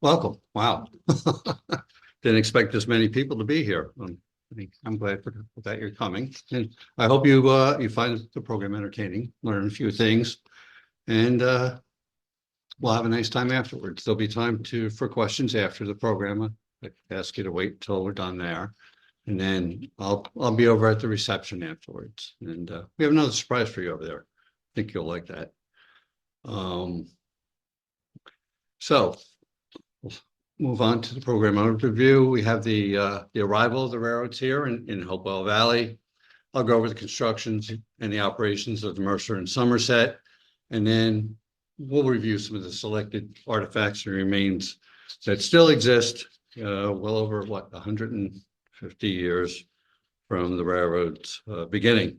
Welcome. Wow. Didn't expect as many people to be here. I'm glad that you're coming. And I hope you find the program entertaining, learn a few things, and we'll have a nice time afterwards. There'll be time for questions after the program. I ask you to wait till we're done there. And then I'll be over at the reception afterwards. And we have another surprise for you over there. I think you'll like that. So we'll move on to the program overview. We have the arrival of the railroads here in Hopewell Valley. I'll go over the constructions and the operations of the Mercer and Somerset, and then we'll review some of the selected artifacts and remains that still exist well over 150 years from the railroad's beginning.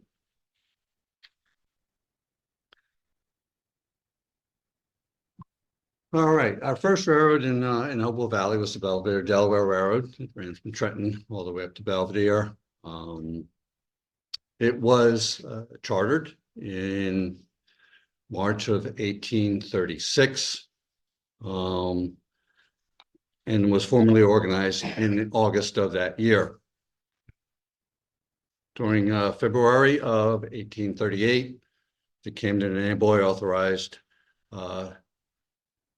All right, our first railroad in Hopewell Valley was the Belvedere Delaware Railroad. It ran from Trenton all the way up to Belvedere. It was chartered in March of 1836 and was formally organized in August of that year. During February of 1838, the Camden and Amboy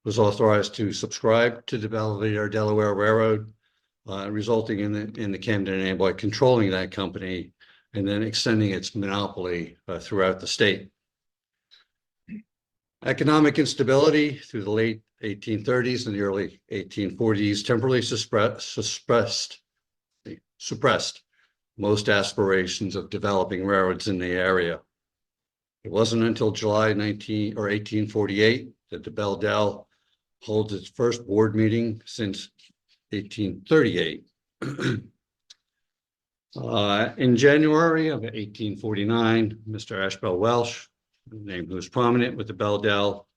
was authorized to subscribe to the Belvedere Delaware Railroad, resulting in the Camden and Amboy controlling that company and then extending its monopoly throughout the state. Economic instability through the late 1830s and the early 1840s temporarily suppressed most aspirations of developing railroads in the area. It wasn't until July 1848 that the Belle Dell holds its first board meeting since 1838. In January of 1849, Mr. Ashbel Welsh, a name who was prominent with the Belle Dell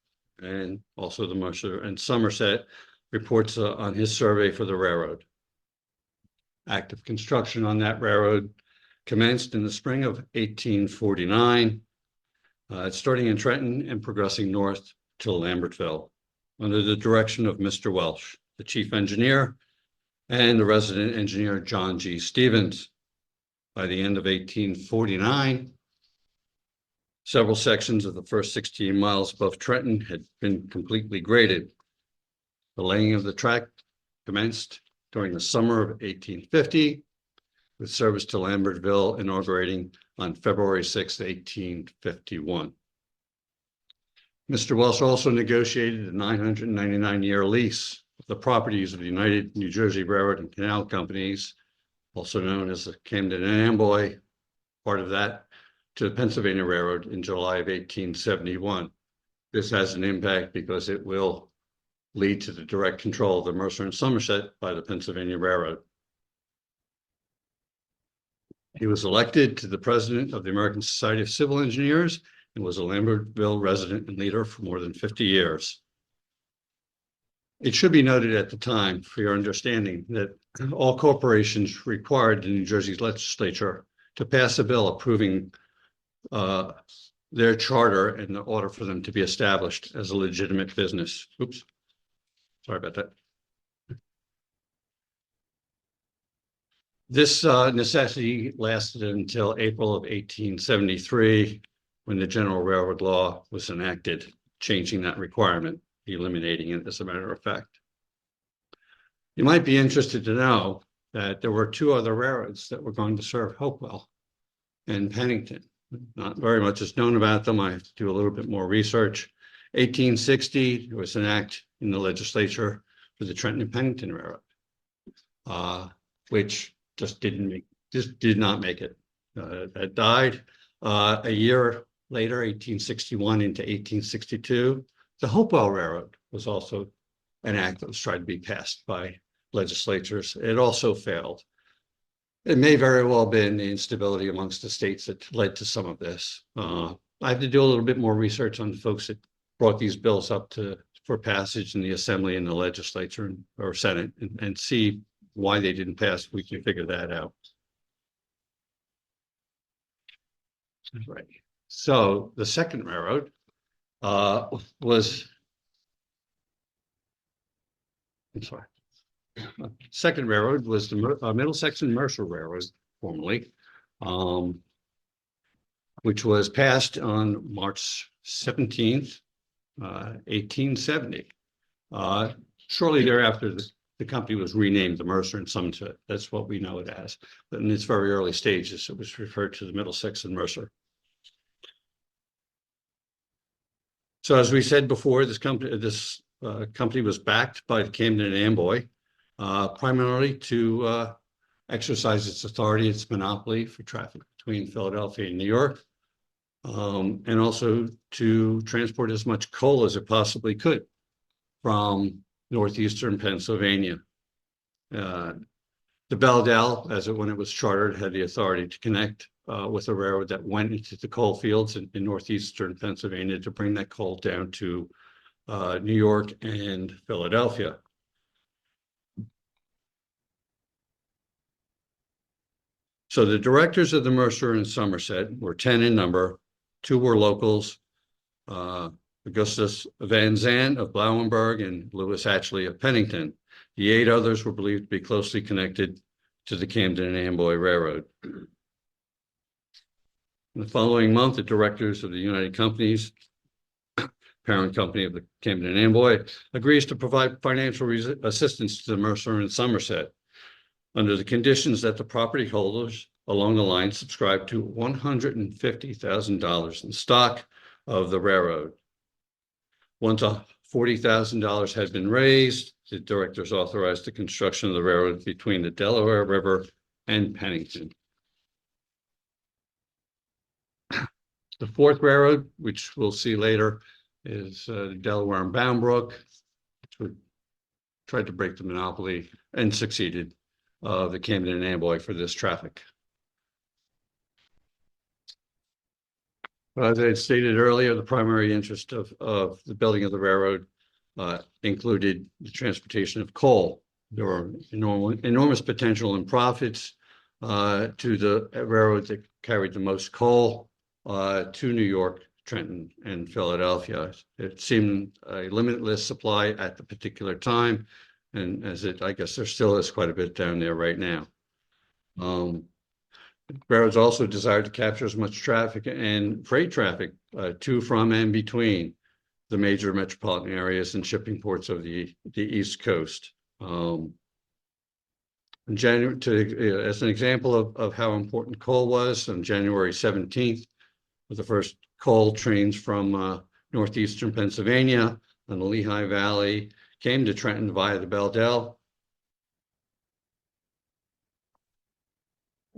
and also the Mercer and Somerset, reports on his survey for the railroad. Active construction on that railroad commenced in the spring of 1849, starting in Trenton and progressing north to Lambertville, under the direction of Mr. Welsh, the chief engineer, and the resident engineer, John G. Stevens. By the end of 1849, several sections of the first 16 miles above Trenton had been completely graded. The laying of the track commenced during the summer of 1850, with service to Lambertville inaugurating on February 6, 1851. Mr. Welsh also negotiated a 999-year lease of the properties of the United New Jersey Railroad and Canal Companies, also known as the Camden and Amboy, part of that, to the Pennsylvania Railroad in July of 1871. This has an impact because it will lead to the direct control of the Mercer and Somerset by the Pennsylvania Railroad. He was elected to the president of the American Society of Civil Engineers and was a Lambertville resident and leader for more than 50 years. It should be noted at the time, for your understanding, that all corporations required the New Jersey legislature to pass a bill approving their charter in order for them to be established as a legitimate business. Oops, sorry about that. This necessity lasted until April of 1873, when the General Railroad Law was enacted, changing that requirement, eliminating it as a matter of fact. You might be interested to know that there were two other railroads that were going to serve Hopewell and Pennington. Not very much is known about them. I have to do a little bit more research. 1860, there was an act in the legislature for the Trenton and Pennington Railroad, which just did not make it. That died. A year later, 1861 into 1862, the Hopewell Railroad was also an act that was tried to be passed by legislatures. It also failed. It may very well have been the instability amongst the states that led to some of this. I have to do a little bit more research on the folks that brought these bills up for passage in the Assembly and the legislature or Senate and see why they didn't pass. We can figure that out. Right. So the second railroad was I'm sorry. Second railroad was the Middlesex and Mercer Railroad, formerly, which was passed on March 17th, 1870. Shortly thereafter, the company was renamed the Mercer and Somerset. That's what we know it as. But in its very early stages, it was referred to the Middlesex and Mercer. So as we said before, this company was backed by the Camden and Amboy, primarily to exercise its authority, its monopoly for traffic between Philadelphia and New York, and also to transport as much coal as it possibly could from northeastern Pennsylvania. The Belledelle, when it was chartered, had the authority to connect with a railroad that went into the coal fields in northeastern Pennsylvania to bring that coal down to New York and Philadelphia. So the directors of the Mercer and Somerset were 10 in number. 2 were locals, Augustus Van Zandt of Blauenburg and Lewis Atchley of Pennington. The 8 others were believed to be closely connected to the Camden and Amboy Railroad. In the following month, the directors of the United Companies, parent company of the Camden and Amboy, agrees to provide financial assistance to the Mercer and Somerset under the conditions that the property holders along the line subscribe to $150,000 in stock of the railroad. Once $40,000 had been raised, the directors authorized the construction of the railroad between the Delaware River and Pennington. The 4th railroad, which we'll see later, is Delaware and Bound Brook, which tried to break the monopoly and succeeded the Camden and Amboy for this traffic. As I stated earlier, the primary interest of the building of the railroad included the transportation of coal. There were enormous potential and profits to the railroad that carried the most coal to New York, Trenton, and Philadelphia. It seemed a limitless supply at the particular time, and I guess there still is quite a bit down there right now. Railroads also desired to capture as much traffic and freight traffic to, from, and between the major metropolitan areas and shipping ports of the East Coast. As an example of how important coal was, on January 17th, the first coal trains from northeastern Pennsylvania and the Lehigh Valley came to Trenton via the Belledelle.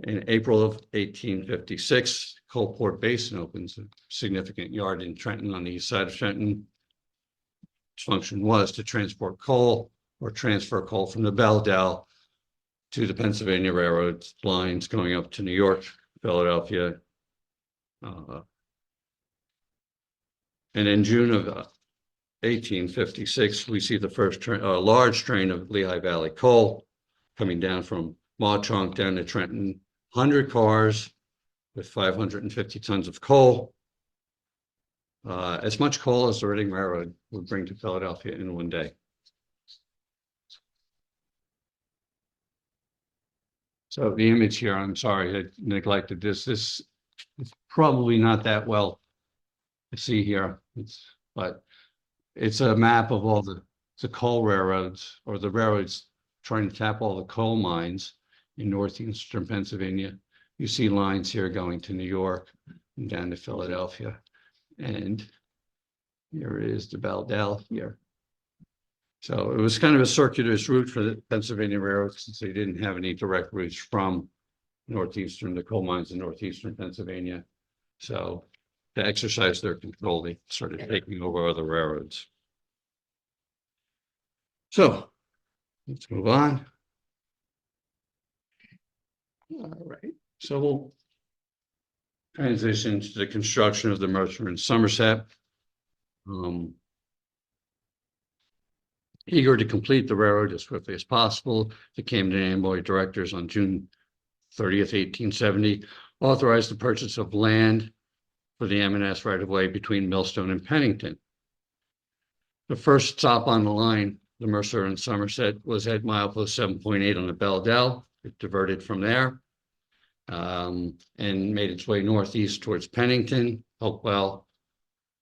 In April of 1856, Coalport Basin opens, a significant yard in Trenton on the east side of Trenton. Its function was to transport coal or transfer coal from the Belledelle to the Pennsylvania Railroad lines going up to New York, Philadelphia. And in June of 1856, we see the first large train of Lehigh Valley coal coming down from Mauchonk down to Trenton, 100 cars with 550 tons of coal. As much coal as the Reading Railroad would bring to Philadelphia in one day. So the image here, I'm sorry, I neglected this. This is probably not that well to see here, but it's a map of all the coal railroads, or the railroads trying to tap all the coal mines in northeastern Pennsylvania. You see lines here going to New York and down to Philadelphia. And here is the Belledelle here. So it was kind of a circuitous route for the Pennsylvania Railroad, since they didn't have any direct routes from the coal mines in northeastern Pennsylvania. So to exercise their control, they started taking over other railroads. So let's move on. All right, so we'll transition to the construction of the Mercer and Somerset. Eager to complete the railroad as swiftly as possible, the Camden and Amboy directors on June 30th, 1870, authorized the purchase of land for the M&S right-of-way between Millstone and Pennington. The first stop on the line the Mercer and Somerset was at milepost 7.8 on the Bell Dell. It diverted from there and made its way northeast towards Pennington, Hopewell,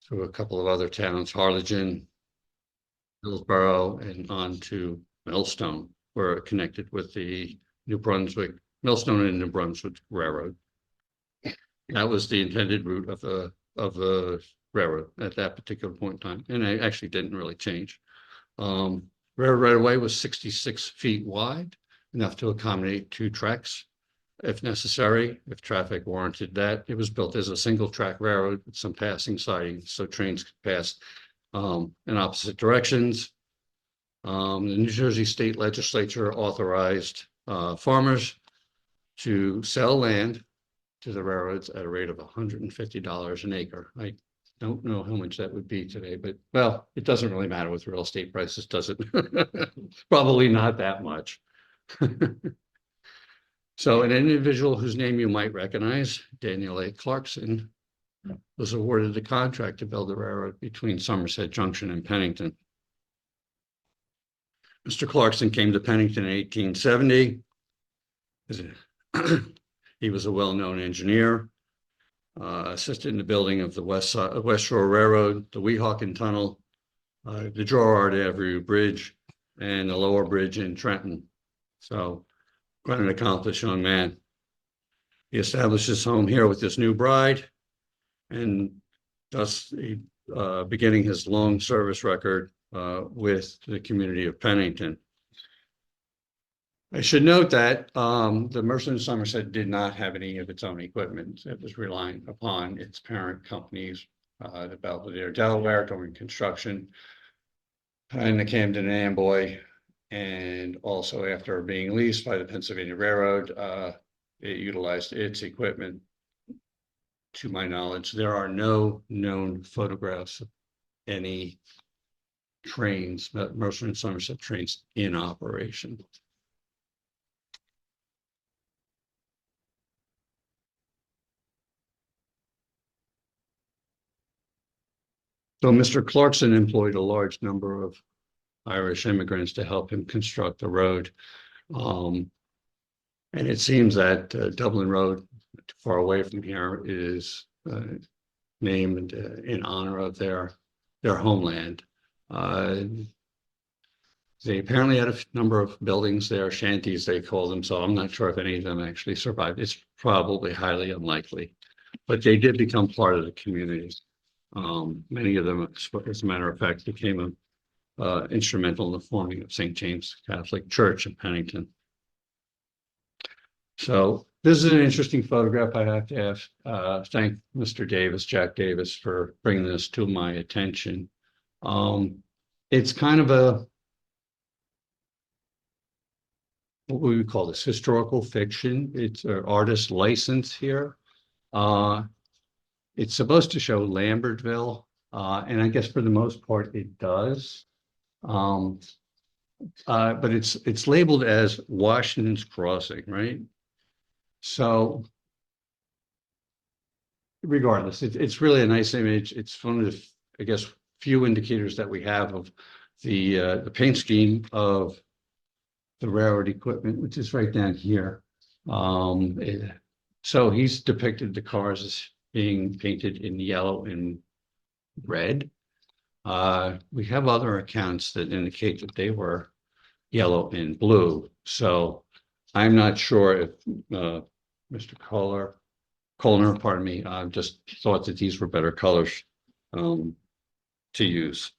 through a couple of other towns, Harlingen, Hillsborough, and on to Millstone, where it connected with the New Brunswick, Millstone and New Brunswick Railroad. That was the intended route of the railroad at that particular point in time, and it actually didn't really change. Railroad right away was 66 feet wide, enough to accommodate 2 tracks if necessary, if traffic warranted that. It was built as a single track railroad with some passing sidings, so trains could pass in opposite directions. The New Jersey State Legislature authorized farmers to sell land to the railroads at a rate of $150 an acre. I don't know how much that would be today, but well, it doesn't really matter with real estate prices, does it? Probably not that much. So an individual whose name you might recognize, Daniel A. Clarkson, was awarded the contract to build the railroad between Somerset Junction and Pennington. Mr. Clarkson came to Pennington in 1870. He was a well-known engineer, assisted in the building of the West Shore Railroad, the Weehawken Tunnel, the Girard Avenue Bridge, and the lower bridge in Trenton. So quite an accomplished young man. He established his home here with his new bride, and thus beginning his long service record with the community of Pennington. I should note that the Mercer and Somerset did not have any of its own equipment. It was relying upon its parent companies, the Belvedere, Delaware, during construction, and the Camden and Amboy, and also after being leased by the Pennsylvania Railroad, it utilized its equipment. To my knowledge, there are no known photographs of any trains, Mercer and Somerset trains in operation. So Mr. Clarkson employed a large number of Irish immigrants to help him construct the road. And it seems that Dublin Road, not too far away from here, is named in honor of their homeland. They apparently had a number of buildings there, shanties they call them, so I'm not sure if any of them actually survived. It's probably highly unlikely, but they did become part of the community. Many of them, as a matter of fact, became instrumental in the forming of St. James Catholic Church in Pennington. So this is an interesting photograph. I have to thank Mr. Davis, Jack Davis, for bringing this to my attention. It's kind of a, what we would call this, historical fiction. It's an artist license here. It's supposed to show Lambertville, and I guess for the most part it does. But it's labeled as Washington's Crossing, right? So regardless, it's really a nice image. It's one of the, I guess, few indicators that we have of the paint scheme of the railroad equipment, which is right down here. So he's depicted the cars as being painted in yellow and red. We have other accounts that indicate that they were yellow and blue. So I'm not sure if Mr. Colner, pardon me, just thought that these were better colors to use.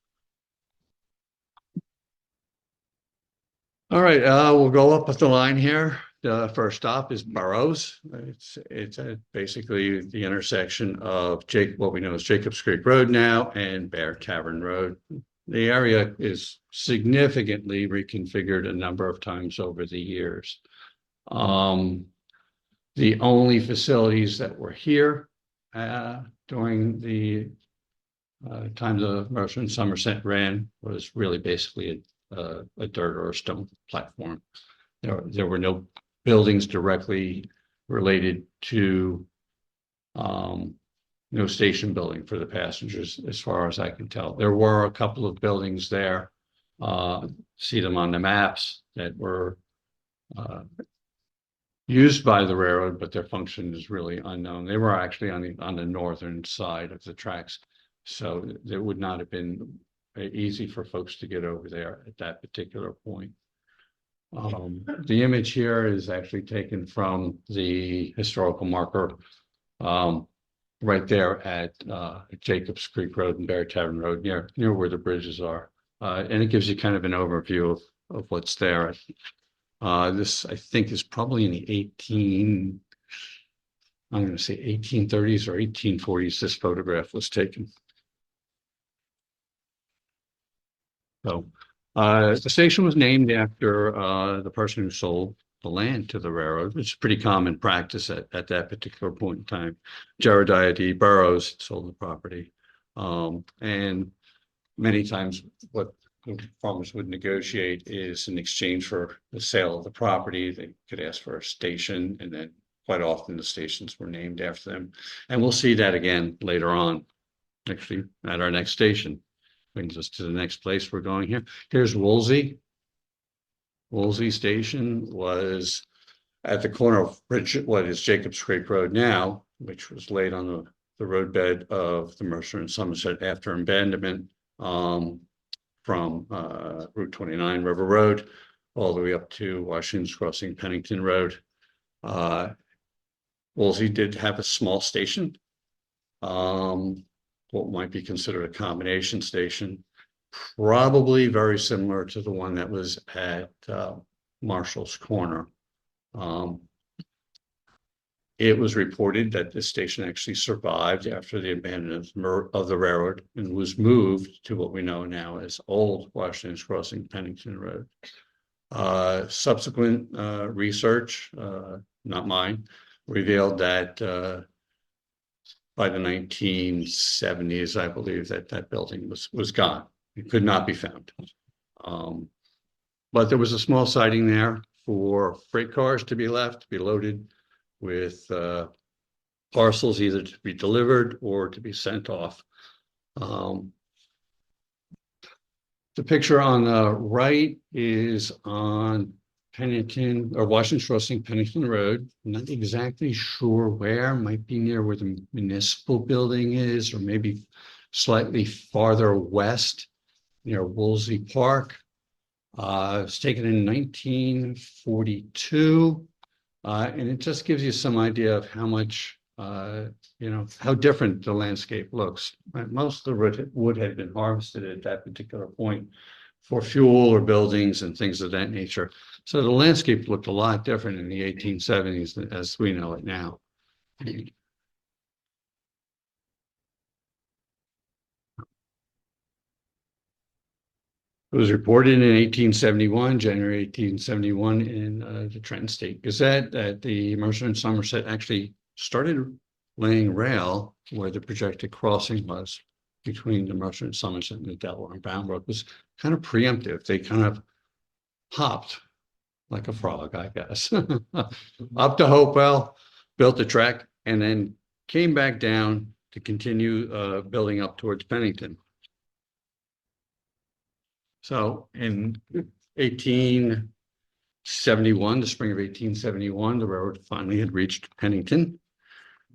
All right, we'll go up with the line here. The first stop is Burroughs. It's basically the intersection of what we know as Jacobs Creek Road now and Bear Tavern Road. The area is significantly reconfigured a number of times over the years. The only facilities that were here during the time the Mercer and Somerset ran was really basically a dirt or a stone platform. There were no buildings directly related to no station building for the passengers, as far as I can tell. There were a couple of buildings there see them on the maps that were used by the railroad, but their function is really unknown. They were actually on the northern side of the tracks, so it would not have been easy for folks to get over there at that particular point. The image here is actually taken from the historical marker right there at Jacobs Creek Road and Bear Tavern Road, near where the bridges are. And it gives you kind of an overview of what's there. This, I think, is probably in the I'm going to say 1830s or 1840s. This photograph was taken. So the station was named after the person who sold the land to the railroad, which is pretty common practice at that particular point in time. Jedediah D. Burroughs sold the property. And many times what farmers would negotiate is in exchange for the sale of the property, they could ask for a station, and then quite often the stations were named after them. And we'll see that again later on, actually, at our next station. Brings us to the next place we're going here. Here's Woolsey. Woolsey Station was at the corner of what is Jacobs Creek Road now, which was laid on the roadbed of the Mercer and Somerset after abandonment from Route 29 River Road all the way up to Washington's Crossing Pennington Road. Woolsey did have a small station, what might be considered a combination station, probably very similar to the one that was at Marshall's Corner. It was reported that this station actually survived after the abandonment of the railroad and was moved to what we know now as Old Washington's Crossing Pennington Road. Subsequent research, not mine, revealed that by the 1970s, I believe that building was gone. It could not be found. But there was a small siding there for freight cars to be left, to be loaded with parcels either to be delivered or to be sent off. The picture on the right is on Pennington or Washington Crossing Pennington Road. I'm not exactly sure where, might be near where the municipal building is, or maybe slightly farther west near Woolsey Park. It was taken in 1942. And it just gives you some idea of how much, how different the landscape looks. Most of the wood had been harvested at that particular point for fuel or buildings and things of that nature. So the landscape looked a lot different in the 1870s as we know it now. It was reported in 1871, January 1871, in the Trenton State Gazette that the Mercer and Somerset actually started laying rail where the projected crossing was between the Mercer and Somerset and the Delaware and Bound Brook. Was kind of preemptive. They kind of hopped like a frog, I guess, up to Hopewell, built the track, and then came back down to continue building up towards Pennington. So in 1871, the spring of 1871, the railroad finally had reached Pennington.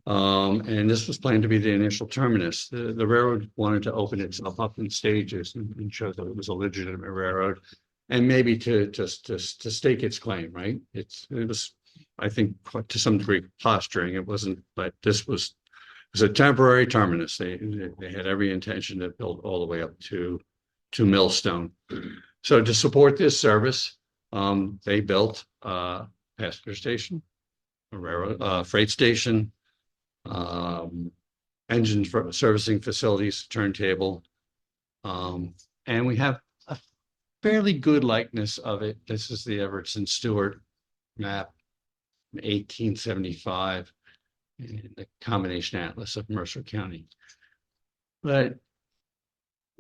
And this was planned to be the initial terminus. The railroad wanted to open itself up in stages and show that it was a legitimate railroad, and maybe to stake its claim, right? It was, I think, to some degree posturing. It wasn't, but it was a temporary terminus. They had every intention to build all the way up to Millstone. So to support this service, they built a passenger station, a railroad, freight station, engine for servicing facilities, turntable, and we have a fairly good likeness of it. This is the Everett and Stewart map, 1875, in the combination atlas of Mercer County, but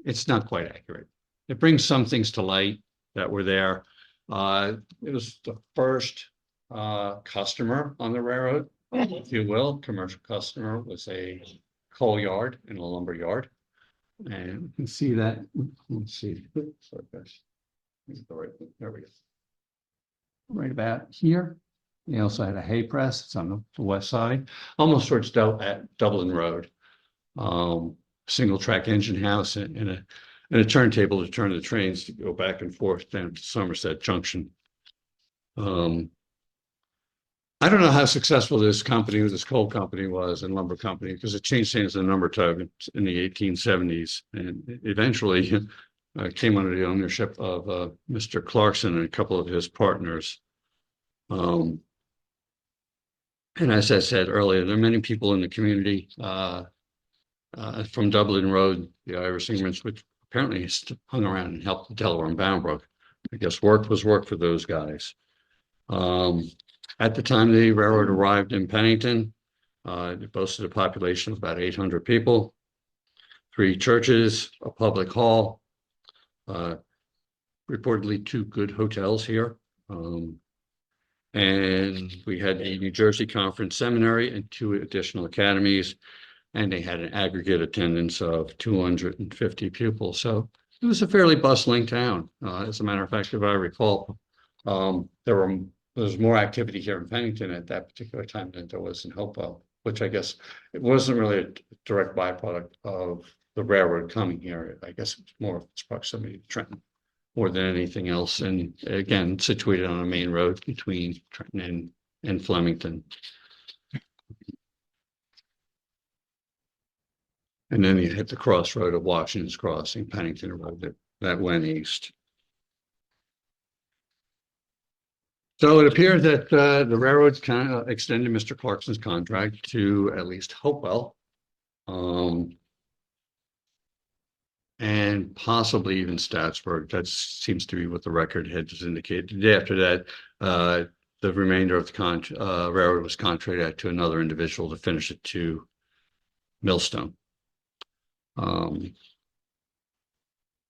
it's not quite accurate. It brings some things to light that were there. It was the first customer on the railroad, if you will. Commercial customer was a coal yard and a lumber yard. And you can see that. Let's see. Sorry, guys. There we go. Right about here. They also had a hay press. It's on the west side, almost towards at Dublin Road. Single track engine house and a turntable to turn the trains to go back and forth down to Somerset Junction. I don't know how successful this coal company was and lumber company, because it changed hands a number of times in the 1870s, and eventually came under the ownership of Mr. Clarkson and a couple of his partners. And as I said earlier, there are many people in the community from Dublin Road, the Irish immigrants, which apparently hung around and helped the Delaware and Bound Brook. I guess work was work for those guys. At the time the railroad arrived in Pennington, it boasted a population of about 800 people, 3 churches, a public hall, reportedly 2 good hotels here. And we had a New Jersey Conference Seminary and 2 additional academies, and they had an aggregate attendance of 250 pupils. So it was a fairly bustling town. As a matter of fact, if I recall, there was more activity here in Pennington at that particular time than there was in Hopewell, which I guess it wasn't really a direct byproduct of the railroad coming here. I guess it's more of its proximity to Trenton more than anything else. And again, situated on a main road between Trenton and Flemington. And then you hit the crossroad of Washington's Crossing, Pennington Road that went east. So it appears that the railroads kind of extended Mr. Clarkson's contract to at least Hopewell, and possibly even Statsburg. That seems to be what the record had just indicated. The day after that, the remainder of the railroad was contracted out to another individual to finish it to Millstone.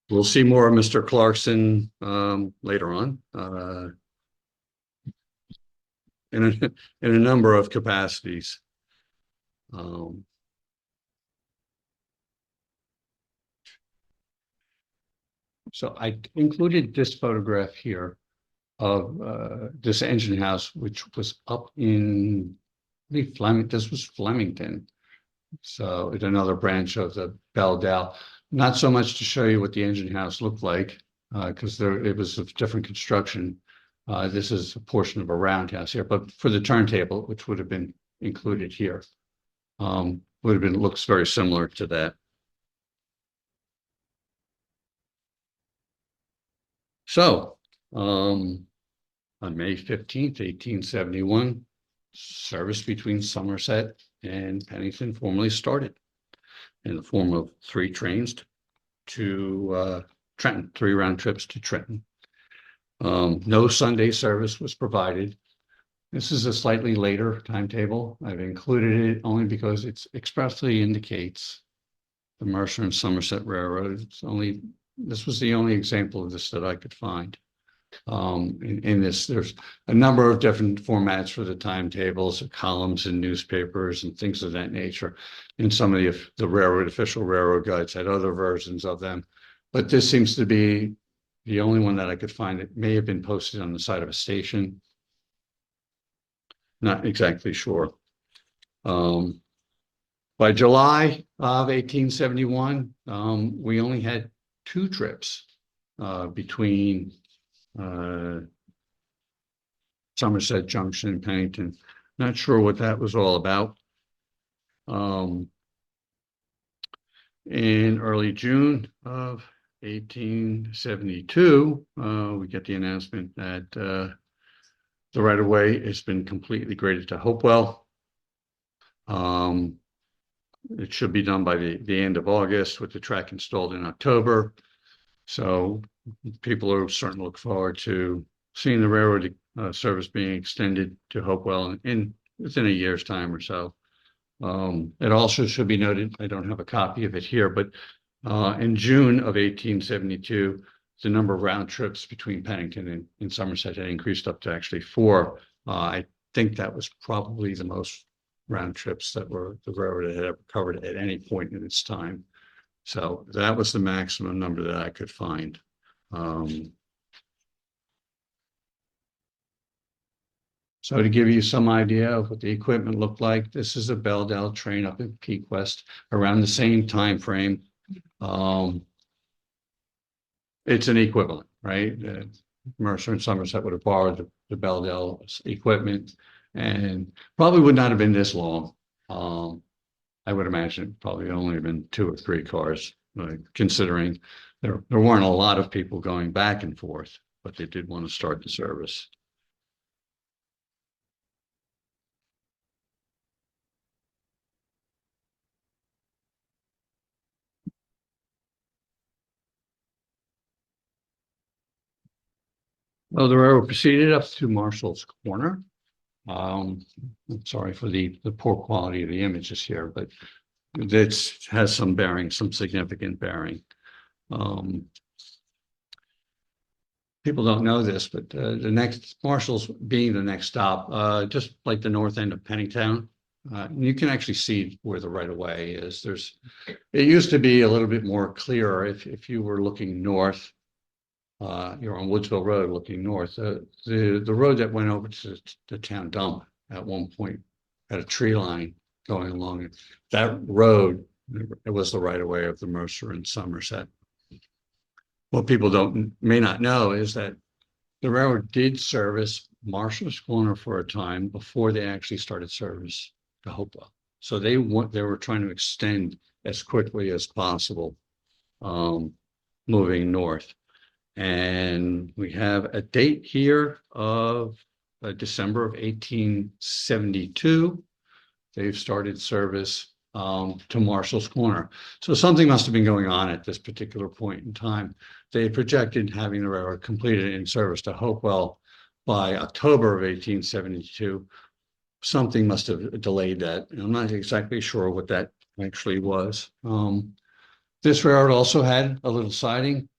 We'll see more of Mr. Clarkson later on. In a number of capacities. So I included this photograph here of this engine house, which was up in Flemington. This was Flemington. So it's another branch of the Belle Dell. Not so much to show you what the engine house looked like, because it was of different construction. This is a portion of a roundhouse here, but for the turntable, which would have been included here, looks very similar to that. So, on May 15th, 1871, service between Somerset and Pennington formally started in the form of 3 trains to Trenton, 3 round trips to Trenton. No Sunday service was provided. This is a slightly later timetable. I've included it only because it expressly indicates the Mercer and Somerset Railroad. This was the only example of this that I could find. In this, there's a number of different formats for the timetables, columns in newspapers and things of that nature. And some of the official railroad guides had other versions of them, but this seems to be the only one that I could find. It may have been posted on the side of a station. Not exactly sure. By July of 1871, we only had 2 trips between Somerset Junction and Pennington. Not sure what that was all about. In early June of 1872, we get the announcement that the right-of-way has been completely graded to Hopewell. It should be done by the end of August, with the track installed in October. So people are starting to look forward to seeing the railroad service being extended to Hopewell within a year's time or so. It also should be noted, I don't have a copy of it here, but in June of 1872, the number of round trips between Pennington and Somerset had increased up to actually 4. I think that was probably the most round trips that the railroad had ever covered at any point in its time. So that was the maximum number that I could find. So to give you some idea of what the equipment looked like, this is a Bell train up at Peak West around the same time frame. It's an equivalent, right? Mercer and Somerset would have borrowed the Bell equipment, and probably would not have been this long. I would imagine probably only been 2 or 3 cars, considering there weren't a lot of people going back and forth, but they did want to start the service. Well, the railroad proceeded up to Marshall's Corner. I'm sorry for the poor quality of the images here, but this has some bearing, some significant bearing. People don't know this, but the next Marshall's being the next stop, just like the north end of Pennington. You can actually see where the right of way is. It used to be a little bit more clearer if you were looking north. You're on Woodsville Road looking north. The road that went over to the town dump at one point had a tree line going along it. That road, it was the right of way of the Mercer and Somerset. What people may not know is that the railroad did service Marshall's Corner for a time before they actually started service to Hopewell. So they were trying to extend as quickly as possible, moving north. And we have a date here of December of 1872. They've started service to Marshall's Corner. So something must have been going on at this particular point in time. They had projected having the railroad completed in service to Hopewell by October of 1872. Something must have delayed that. I'm not exactly sure what that actually was. This railroad also had a little siding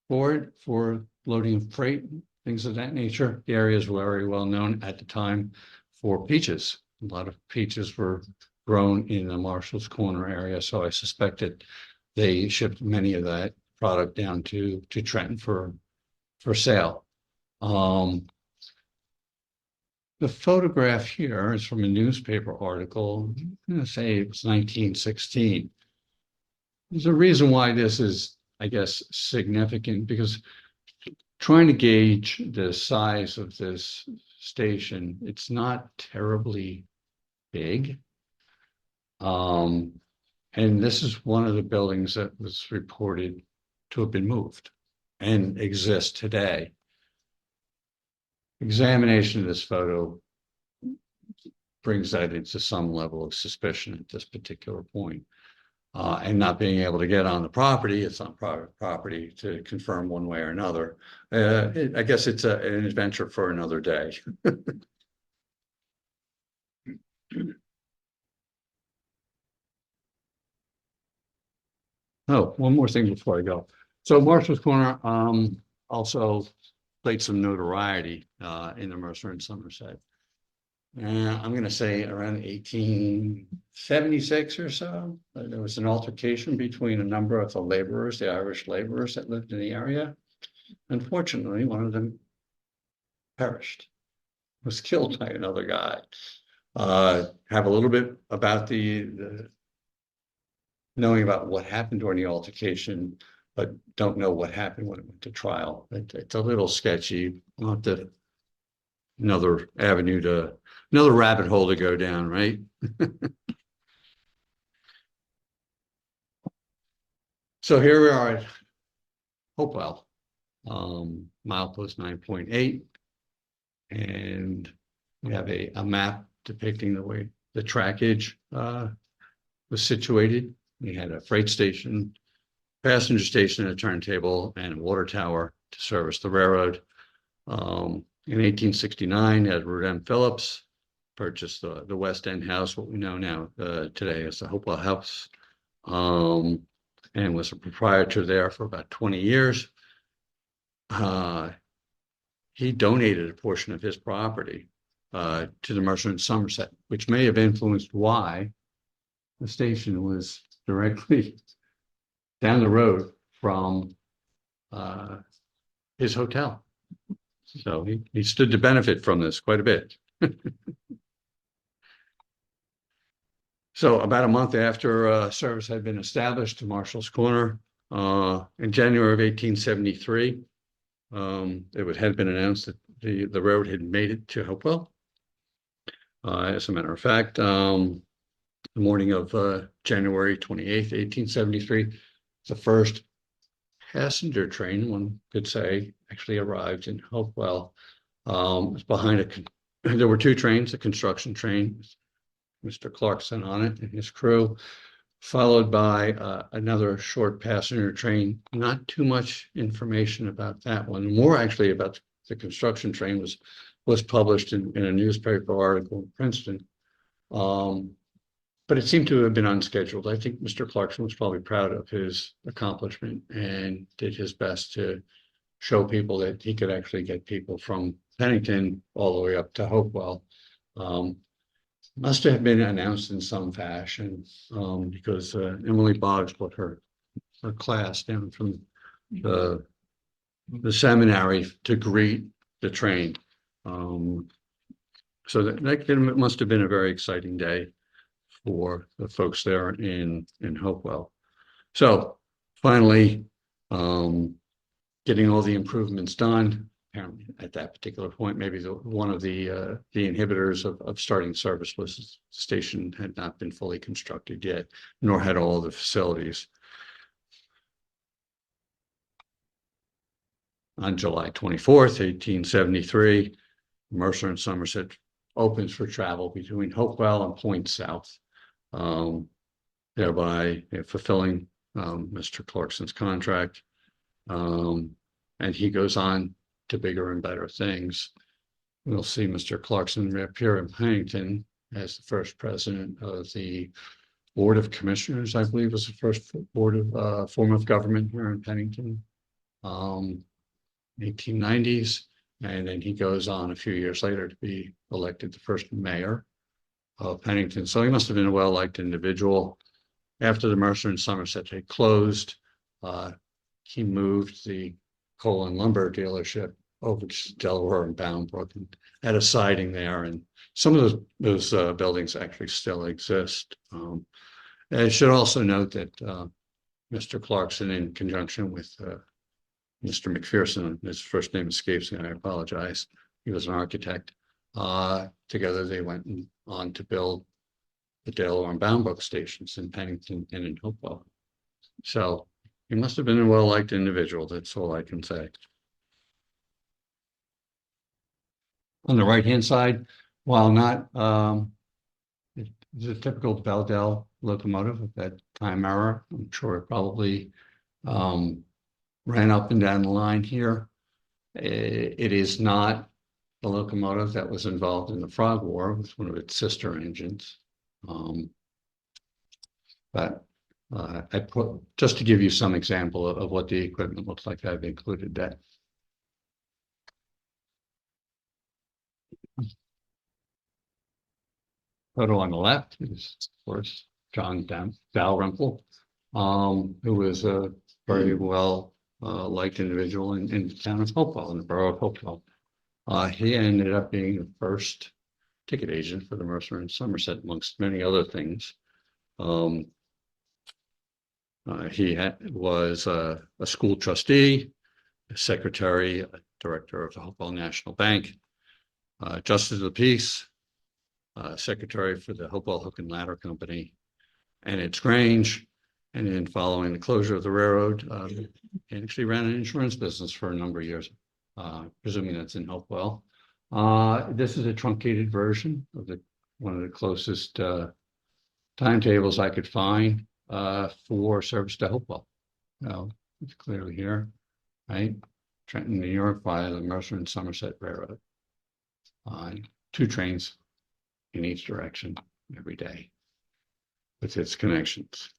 board for loading of freight, things of that nature. The area is very well known at the time for peaches. A lot of peaches were grown in the Marshall's Corner area, so I suspected they shipped many of that product down to Trenton for sale. The photograph here is from a newspaper article. I'm going to say it was 1916. There's a reason why this is, I guess, significant, because trying to gauge the size of this station, it's not terribly big. And this is one of the buildings that was reported to have been moved and exists today. Examination of this photo brings that into some level of suspicion at this particular point. And not being able to get on the property, it's not private property, to confirm one way or another. I guess it's an adventure for another day. Oh, one more thing before I go. So Marshall's Corner also played some notoriety in the Mercer and Somerset. I'm going to say around 1876 or so, there was an altercation between a number of the laborers, the Irish laborers that lived in the area. Unfortunately, one of them perished, was killed by another guy. Have a little bit about the knowing about what happened during the altercation, but don't know what happened when it went to trial. It's a little sketchy. We'll have to another rabbit hole to go down, right? So here we are at Hopewell, milepost 9.8, and we have a map depicting the way the trackage was situated. We had a freight station, passenger station, a turntable, and a water tower to service the railroad. In 1869, Edward M. Phillips purchased the West End house, what we know now today as the Hopewell House, and was a proprietor there for about 20 years. He donated a portion of his property to the Mercer and Somerset, which may have influenced why the station was directly down the road from his hotel. So he stood to benefit from this quite a bit. So about a month after service had been established to Marshall's Corner, in January of 1873, had been announced that the road had made it to Hopewell. As a matter of fact, the morning of January 28th, 1873, the first passenger train, one could say, actually arrived in Hopewell. There were two trains, a construction train, Mr. Clarkson on it and his crew, followed by another short passenger train. Not too much information about that one. More actually about the construction train was published in a newspaper article in Princeton. But it seemed to have been unscheduled. I think Mr. Clarkson was probably proud of his accomplishment and did his best to show people that he could actually get people from Pennington all the way up to Hopewell. Must have been announced in some fashion, because Emily Boggs put her class down from the seminary to greet the train. So that must have been a very exciting day for the folks there in Hopewell. So finally, getting all the improvements done. Apparently, at that particular point, maybe one of the inhibitors of starting service was the station had not been fully constructed yet, nor had all the facilities. On July 24th, 1873, Mercer and Somerset opens for travel between Hopewell and Point South, thereby fulfilling Mr. Clarkson's contract. And he goes on to bigger and better things. We'll see Mr. Clarkson reappear in Pennington as the first president of the Board of Commissioners, I believe was the first form of government here in Pennington, 1890s. And then he goes on a few years later to be elected the first mayor of Pennington. So he must have been a well-liked individual. After the Mercer and Somerset had closed, he moved the coal and lumber dealership over to Delaware and Boundbrook and had a siding there. And some of those buildings actually still exist. I should also note that Mr. Clarkson, in conjunction with Mr. McPherson, his first name escapes me, I apologize. He was an architect. Together they went on to build the Delaware and Boundbrook stations in Pennington and in Hopewell. So he must have been a well-liked individual. That's all I can say. On the right-hand side, while not it's a typical Bell locomotive of that time era, I'm sure it probably ran up and down the line here. It is not the locomotive that was involved in the Frog War with one of its sister engines. But I put, just to give you some example of what the equipment looks like, I've included that. Photo on the left is, of course, John Dalrymple, who was a very well liked individual in the town of Hopewell, in the borough of Hopewell. He ended up being the first ticket agent for the Mercer and Somerset, amongst many other things. He was a school trustee, a secretary, a director of the Hopewell National Bank, justice of the peace, secretary for the Hopewell Hook and Ladder Company and its Grange. And then following the closure of the railroad, he actually ran an insurance business for a number of years, presuming that's in Hopewell. This is a truncated version of one of the closest timetables I could find for service to Hopewell. Well, it's clearly here, right? Trenton, New York, via the Mercer and Somerset Railroad. Two trains in each direction every day with its connections.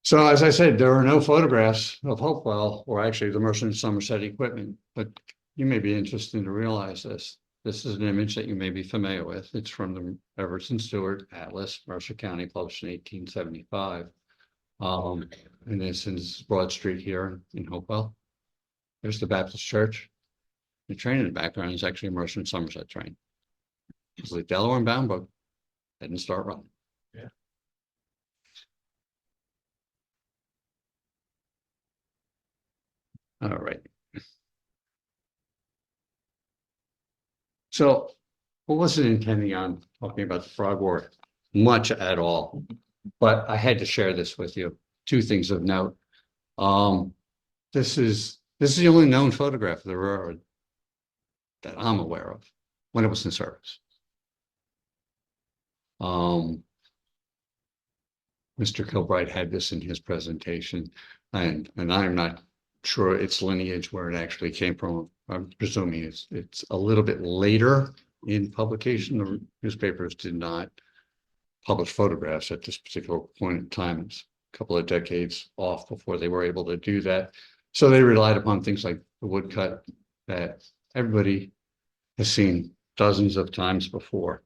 So as I said, there are no photographs of Hopewell or actually the Mercer and Somerset equipment, but you may be interested to realize this. This is an image that you may be familiar with. It's from the Everson Stewart Atlas, Mercer County, published in 1875. And this is Broad Street here in Hopewell. There's the Baptist Church. The train in the background is actually a Mercer Somerset train. Because the Delaware and Bound book didn't start running. Yeah. All right. So I wasn't intending on talking about the frog war much at all, but I had to share this with you. Two things of note. This is the only known photograph of the railroad that I'm aware of when it was in service. Mr. Kilbright had this in his presentation, and I'm not sure its lineage where it actually came from. I'm presuming it's a little bit later in publication. The newspapers did not publish photographs at this particular point in time. It's a couple of decades off before they were able to do that. So they relied upon things like the woodcut that everybody has seen dozens of times before.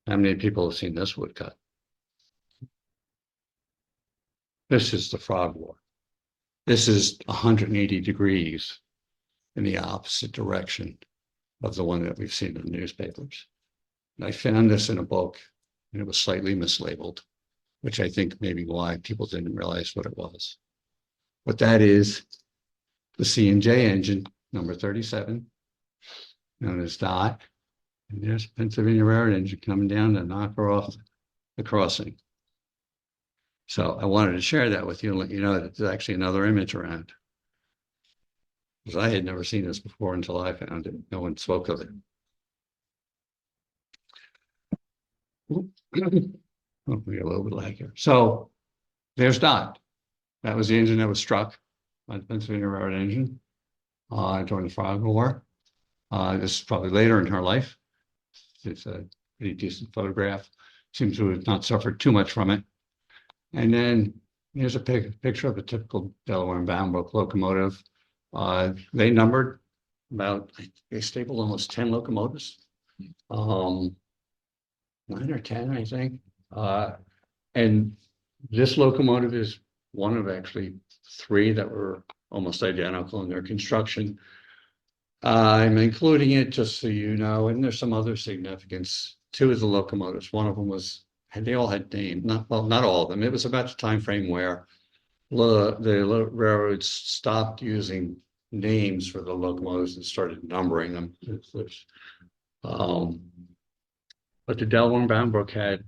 How many people have seen this woodcut? This is the frog war. This is 180 degrees in the opposite direction of the one that we've seen in the newspapers. And I found this in a book, and it was slightly mislabeled, which I think maybe why people didn't realize what it was. But that is the C&J engine, number 37, known as Dot. And there's Pennsylvania Railroad engine coming down to knock her off the crossing. So I wanted to share that with you and let you know that there's actually another image around. Because I had never seen this before until I found it. No one spoke of it. Oh, we got a little bit of lag here. So there's Dot. That was the engine that was struck by the Pennsylvania Railroad engine during the Frog War. This is probably later in her life. It's a pretty decent photograph. Seems to have not suffered too much from it. And then here's a picture of a typical Delaware and Bound book locomotive. They numbered about, they stapled almost 10 locomotives. 9 or 10, I think. And this locomotive is one of actually 3 that were almost identical in their construction. I'm including it just so you know, and there's some other significance. 2 of the locomotives, one of them was, and they all had names, not all of them. It was about the time frame where the railroads stopped using names for the locomotives and started numbering them. But the Delaware and Bound book had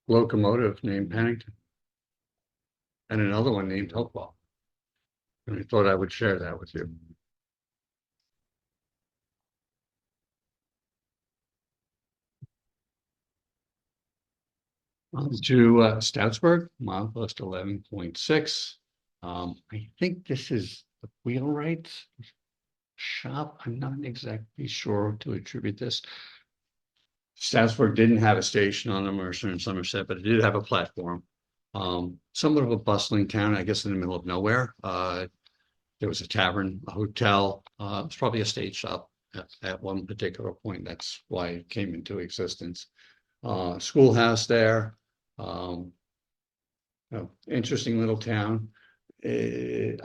locomotive named Pennington and another one named Hopewell. And I thought I would share that with you. To Stoutsburg, mile post 11.6. I think this is the wheelwright's shop. I'm not exactly sure to attribute this. Stoutsburg didn't have a station on the Mercer and Somerset, but it did have a platform. Somewhat of a bustling town, I guess, in the middle of nowhere. There was a tavern, a hotel. It was probably a stage shop at one particular point. That's why it came into existence. Schoolhouse there. Interesting little town. If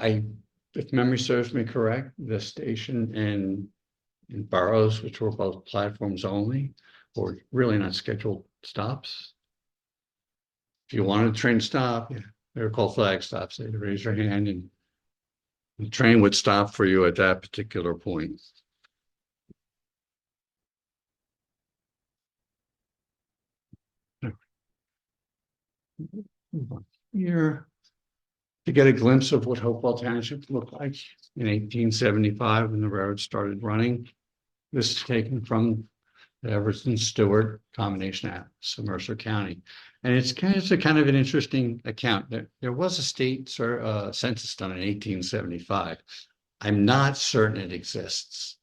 memory serves me correct, the station in Burroughs, which were both platforms only, or really not scheduled stops. If you wanted a train stop, yeah, they were called flag stops. They'd raise your hand and the train would stop for you at that particular point. Here to get a glimpse of what Hopewell Township looked like in 1875 when the road started running. This is taken from the Everson Stewart combination at Mercer County. And it's kind of an interesting account. There was a state census done in 1875. I'm not certain it exists.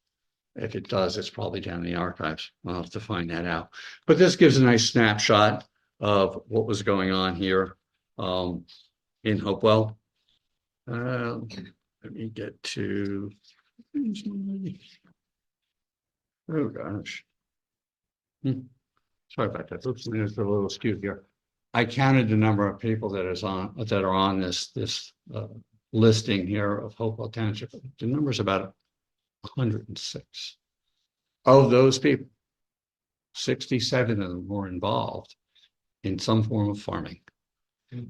If it does, it's probably down in the archives. I'll have to find that out. But this gives a nice snapshot of what was going on here in Hopewell. Let me get to, oh gosh. Sorry about that. Oops, there's a little skew here. I counted the number of people that are on this listing here of Hopewell Township. The number is about 106. Of those people, 67 of them were involved in some form of farming.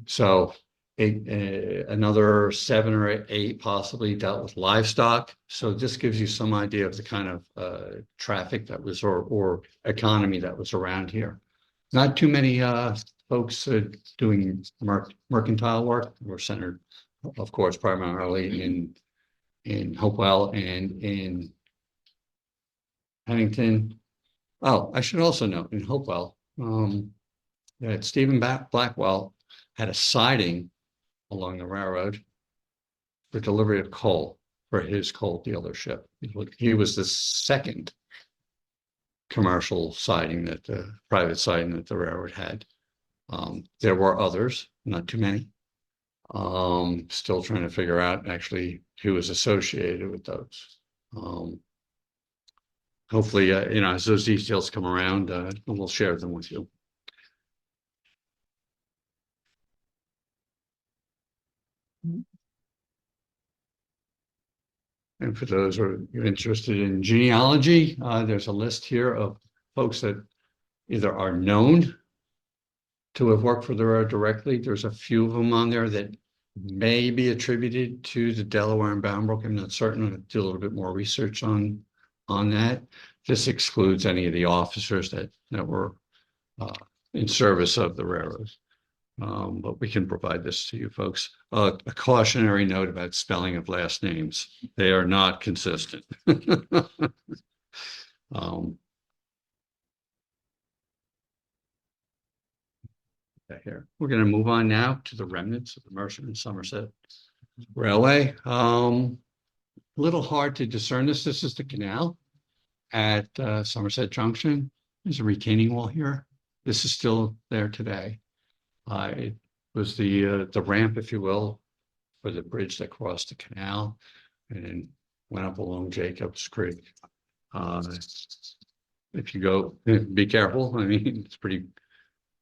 So another 7 or 8 possibly dealt with livestock. So this gives you some idea of the kind of traffic that was or economy that was around here. Not too many folks doing mercantile work. We're centered, of course, primarily in Hopewell and in Pennington. Oh, I should also note in Hopewell that Stephen Blackwell had a siding along the railroad for delivery of coal for his coal dealership. He was the second commercial siding that the private siding that the railroad had. There were others, not too many. Still trying to figure out actually who was associated with those. Hopefully, as those details come around, we'll share them with you. And for those who are interested in genealogy, there's a list here of folks that either are known to have worked for the railroad directly. There's a few of them on there that may be attributed to the Delaware and Bound Brook. I'm not certain. I'll do a little bit more research on that. This excludes any of the officers that were in service of the railroad. But we can provide this to you folks. A cautionary note about spelling of last names. They are not consistent. Here. We're going to move on now to the remnants of the Mercer and Somerset Railway. A little hard to discern this. This is the canal at Somerset Junction. There's a retaining wall here. This is still there today. It was the ramp, if you will, for the bridge that crossed the canal and went up along Jacobs Creek. If you go, be careful. I mean, it's a pretty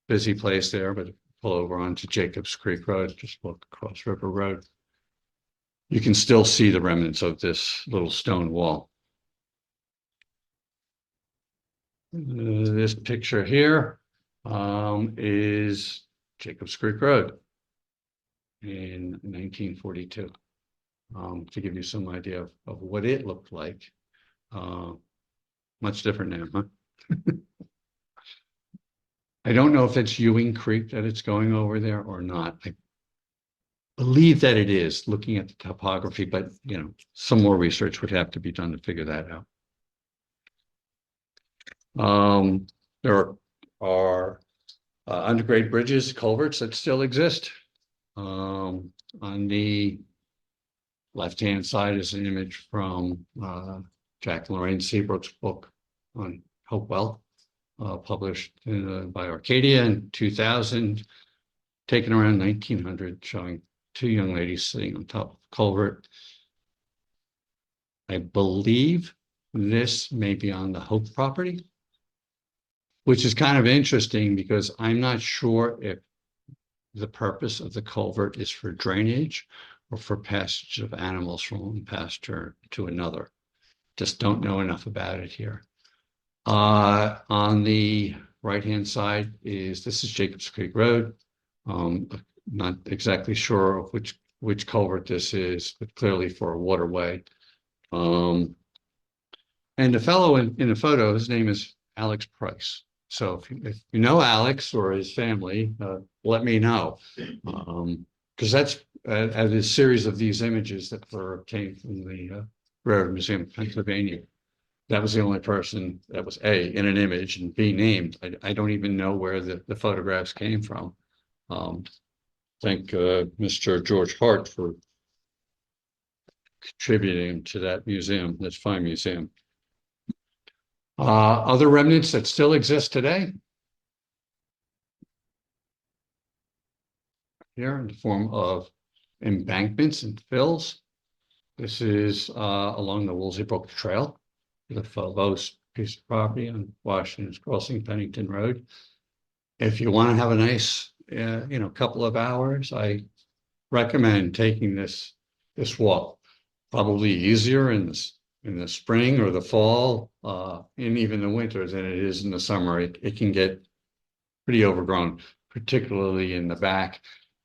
busy place there, but pull over onto Jacobs Creek Road, just walk across River Road. You can still see the remnants of this little stone wall. This picture here is Jacobs Creek Road in 1942, to give you some idea of what it looked like. Much different now, huh? I don't know if it's Ewing Creek that it's going over there or not. I believe that it is, looking at the topography, but some more research would have to be done to figure that out. There are undergrade bridges, culverts that still exist. On the left-hand side is an image from Jack and Lorraine Seabrook's book on Hopewell, published by Arcadia in 2000, taken around 1900, showing 2 young ladies sitting on top of a culvert. I believe this may be on the Hope property, which is kind of interesting because I'm not sure if the purpose of the culvert is for drainage or for passage of animals from one pasture to another. Just don't know enough about it here. On the right-hand side this is Jacobs Creek Road. Not exactly sure of which culvert this is, but clearly for a waterway. And the fellow in the photo, his name is Alex Price. So if you know Alex or his family, let me know. Because that's a series of these images that were obtained from the Railroad Museum of Pennsylvania. That was the only person that was A, in an image, and B, named. I don't even know where the photographs came from. Thank Mr. George Hart for contributing to that museum, that fine museum. Other remnants that still exist today here in the form of embankments and fills. This is along the Woolsey Brook Trail, the Phobos piece of property on Washington's Crossing Pennington Road. If you want to have a nice a couple of hours, I recommend taking this walk. Probably easier in the spring or the fall, and even the winter than it is in the summer. It can get pretty overgrown, particularly in the back.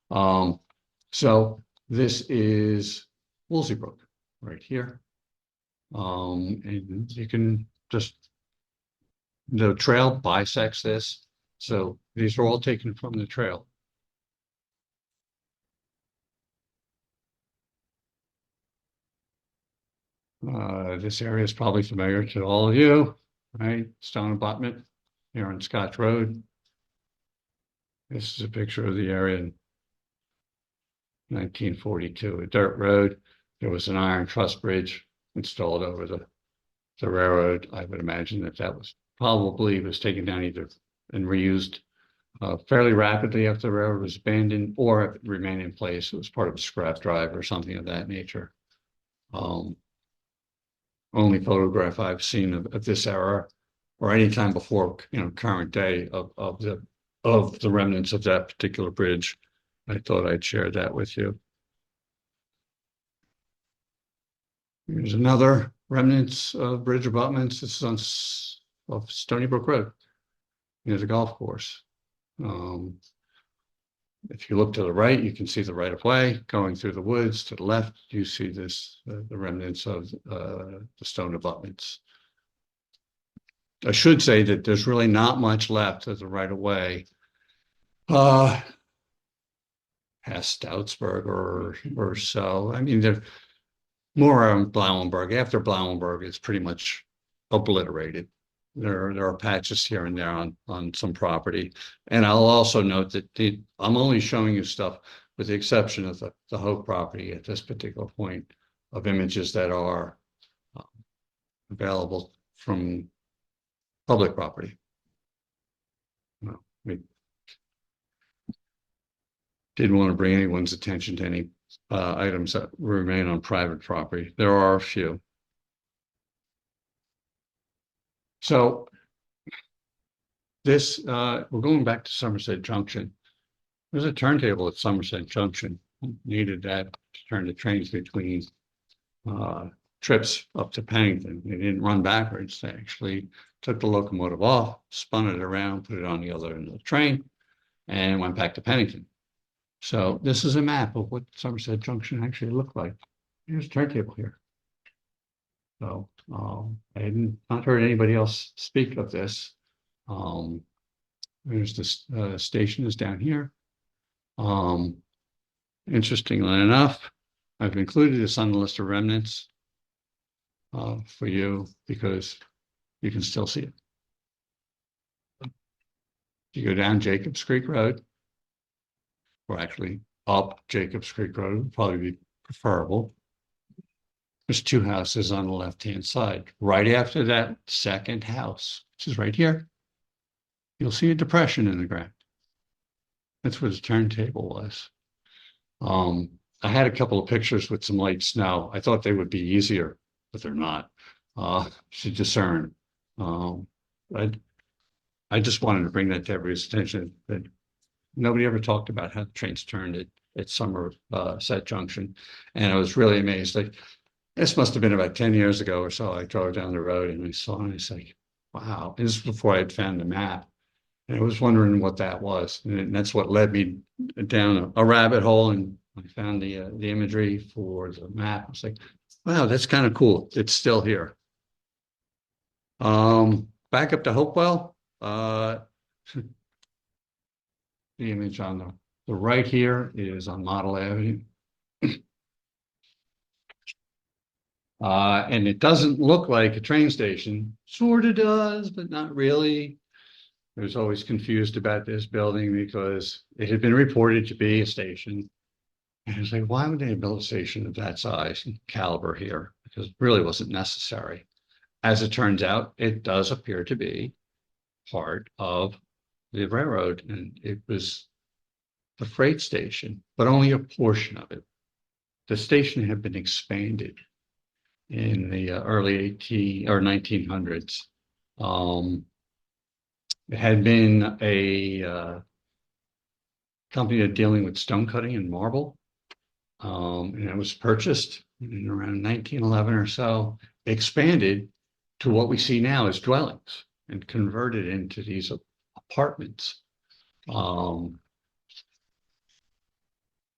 So this is Woolsey Brook right here. And you can just, the trail bisects this. So these are all taken from the trail. This area is probably familiar to all of you, right? Stone abutment here on Scotch Road. This is a picture of the area in 1942, a dirt road. There was an iron truss bridge installed over the railroad. I would imagine that was probably taken down either and reused fairly rapidly after the railroad was abandoned, or if it remained in place, it was part of a scrap drive or something of that nature. Only photograph I've seen of this era or any time before, current day of the remnants of that particular bridge. I thought I'd share that with you. Here's another remnants of bridge abutments. This is of Stony Brook Road near the golf course. If you look to the right, you can see the right of way going through the woods. To the left, you see this the remnants of the stone abutments. I should say that there's really not much left of the right of way. Past Stoutsburg or so. I mean, they're more around Blauenberg. After Blauenberg, it's pretty much obliterated. There are patches here and there on some property. And I'll also note that I'm only showing you stuff with the exception of the Hope property at this particular point of images that are available from public property. We didn't want to bring anyone's attention to any items that remain on private property. There are a few. So this, we're going back to Somerset Junction. There's a turntable at Somerset Junction. Needed that to turn the trains between trips up to Pennington. They didn't run backwards. They actually took the locomotive off, spun it around, put it on the other end of the train, and went back to Pennington. So this is a map of what Somerset Junction actually looked like. Here's a turntable here. So I had not heard anybody else speak of this. There's this station is down here. Interestingly enough, I've included this on the list of remnants for you because you can still see it. You go down Jacobs Creek Road, or actually up Jacobs Creek Road would probably be preferable. There's two houses on the left-hand side. Right after that second house, which is right here, you'll see a depression in the ground. That's where the turntable was. I had a couple of pictures with some light snow. I thought they would be easier, but they're not to discern. I just wanted to bring that to everybody's attention that nobody ever talked about how the trains turned at Somerset Junction. And I was really amazed. Like, this must have been about 10 years ago or so. I drove down the road and I saw it and I was like, wow. And this is before I had found the map. And I was wondering what that was. And that's what led me down a rabbit hole. And I found the imagery for the map. I was like, wow, that's kind of cool. It's still here. Back up to Hopewell. The image on the right here is on Model Avenue. And it doesn't look like a train station. Sort of does, but not really. I was always confused about this building because it had been reported to be a station. And I was like, why would they build a station of that size and caliber here? Because it really wasn't necessary. As it turns out, it does appear to be part of the railroad, and it was the freight station, but only a portion of it. The station had been expanded in the early 1900s. It had been company that's dealing with stone cutting and marble. And it was purchased in around 1911 or so, expanded to what we see now as dwellings and converted into these apartments.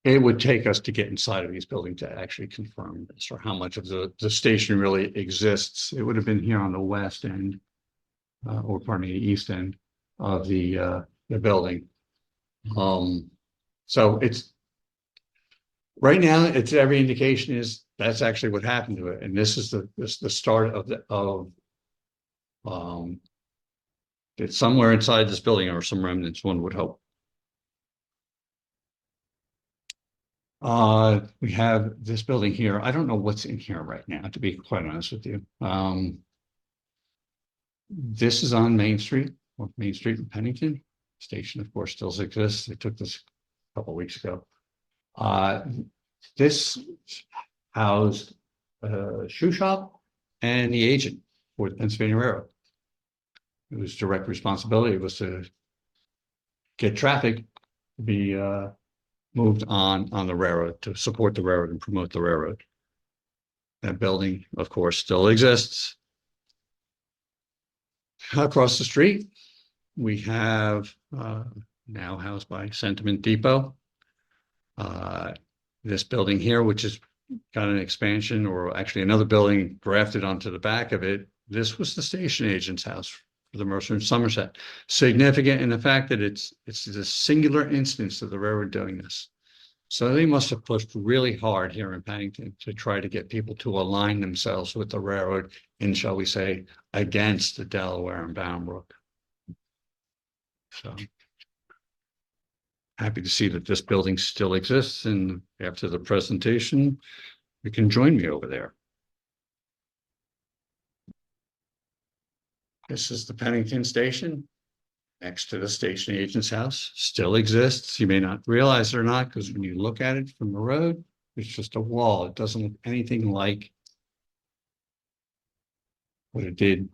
It would take us to get inside of these buildings to actually confirm this, or how much of the station really exists. It would have been here on the west end, or pardon me, the east end of the building. So it's right now, it's every indication is that's actually what happened to it, and this is the start of it's somewhere inside this building or some remnants, one would hope. We have this building here. I don't know what's in here right now, to be quite honest with you. This is on Main Street, or Main Street in Pennington. Station, of course, still exists. They took this a couple of weeks ago. This housed a shoe shop and the agent for the Pennsylvania Railroad. It was direct responsibility was to get traffic to be moved on the railroad, to support the railroad and promote the railroad. That building, of course, still exists. Across the street, we have now housed by Sentiment Depot. This building here, which has got an expansion, or actually another building grafted onto the back of it. This was the station agent's house for the Mercer and Somerset. Significant in the fact that it's a singular instance of the railroad doing this. So they must have pushed really hard here in Pennington to try to get people to align themselves with the railroad in, shall we say, against the Delaware and Bound So happy to see that this building still exists, and after the presentation, you can join me over there. This is the Pennington station, next to the station agent's house, still exists. You may not realize it or not, because when you look at it from the road, it's just a wall. It doesn't look anything like what it did,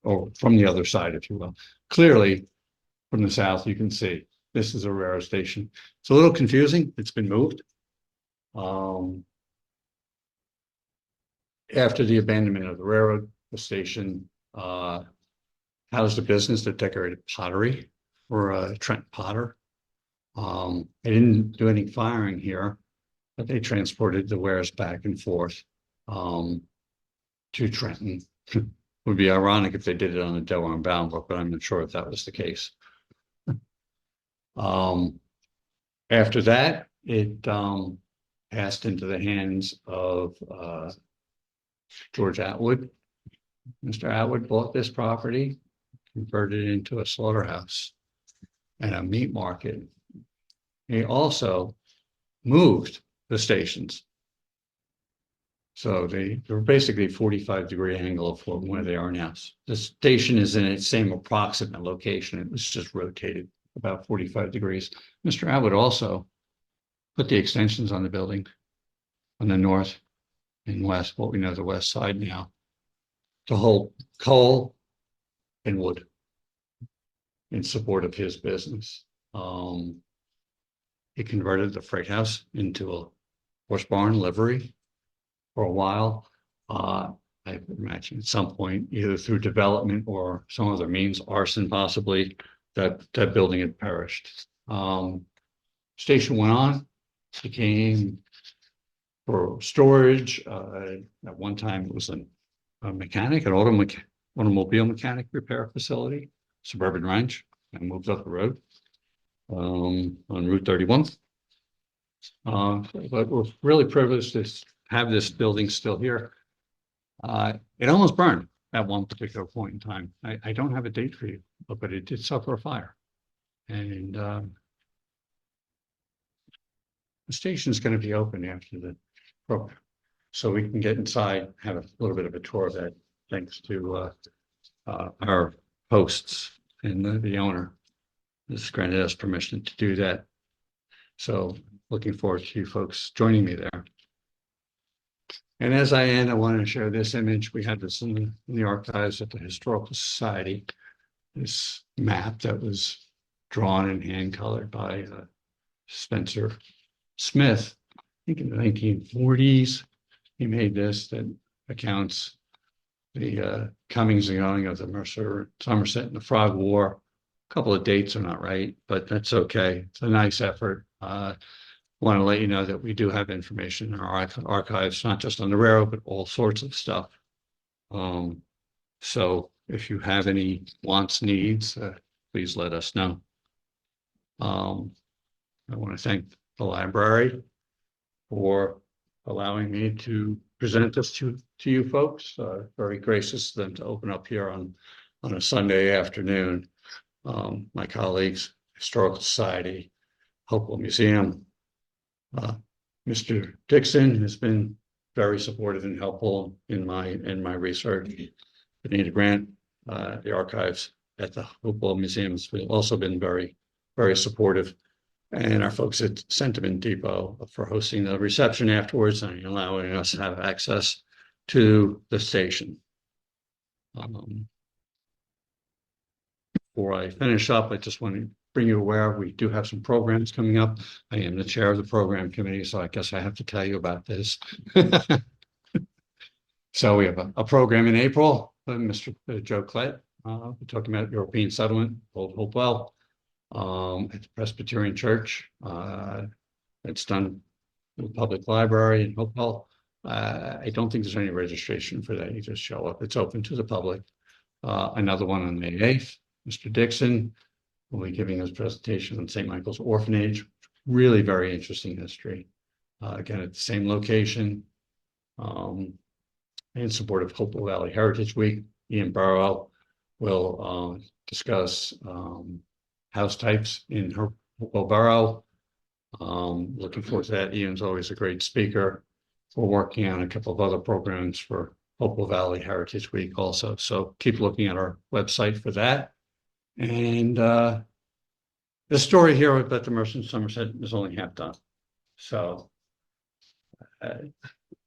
or from the other side, if you will. Clearly, from the south, you can see this is a railroad station. It's a little confusing. It's been moved. After the abandonment of the railroad, the station housed a business that decorated pottery for a Trenton potter. They didn't do any firing here, but they transported the wares back and forth to Trenton. It would be ironic if they did it on the Delaware and Bound book, but I'm not sure if that was the case. After that, it passed into the hands of George Atwood. Mr. Atwood bought this property, converted it into a slaughterhouse and a meat market. He also moved the stations. So they were basically 45-degree angle from where they are now. The station is in its same approximate location. It was just rotated about 45 degrees. Mr. Atwood also put the extensions on the building on the north and west, what we know the west side now, to hold coal and wood in support of his business. He converted the freight house into a horse barn livery for a while. I imagine at some point, either through development or some other means, arson possibly, that building had perished. Station went on, became for storage. At one time, it was a mechanic, an automobile mechanic repair facility, Suburban Ranch, and moved up the road on Route 31. But we're really privileged to have this building still here. It almost burned at one particular point in time. I don't have a date for you, but it did suffer a fire. And the station is going to be open after the program. So we can get inside, have a little bit of a tour of that, thanks to our hosts and the owner. This has granted us permission to do that. So looking forward to you folks joining me there. And as I end, I wanted to share this image. We had this in the archives at the Historical Society, this map that was drawn and hand colored by Spencer Smith, I think in the 1940s. He made this that accounts the comings and going of the Mercer Somerset and the Frog War. A couple of dates are not right, but that's okay. It's a nice effort. Want to let you know that we do have information in our archives, not just on the railroad, but all sorts of stuff. So if you have any wants, needs, please let us know. I want to thank the library for allowing me to present this to you folks. Very gracious of them to open up here on a Sunday afternoon. My colleagues, Historical Society, Hopewell Museum, Mr. Dixon has been very supportive and helpful in my research. Benita Grant, the archives at the Hopewell Museum has also been very, very supportive. And our folks at Sentiment Depot for hosting the reception afterwards and allowing us to have access to the station. Before I finish up, I just want to bring you aware, we do have some programs coming up. I am the chair of the program committee, so I guess I have to tell you about this. So we have a program in April, Mr. Joe Klett, we're talking about European settlement, Old Hopewell, at the Presbyterian Church. It's done with the public library in Hopewell. I don't think there's any registration for that. You just show up. It's open to the public. Another one on May 8th, Mr. Dixon will be giving his presentation on St. Michael's Orphanage. Really very interesting history. Again, at the same location. In support of Hopewell Valley Heritage Week, Ian Burrow will discuss house types in Hopewell Borough. Looking forward to that. Ian's always a great speaker. We're working on a couple of other programs for Hopewell Valley Heritage Week also. So keep looking at our website for that. And the story here about the Mercer Somerset is only half done. So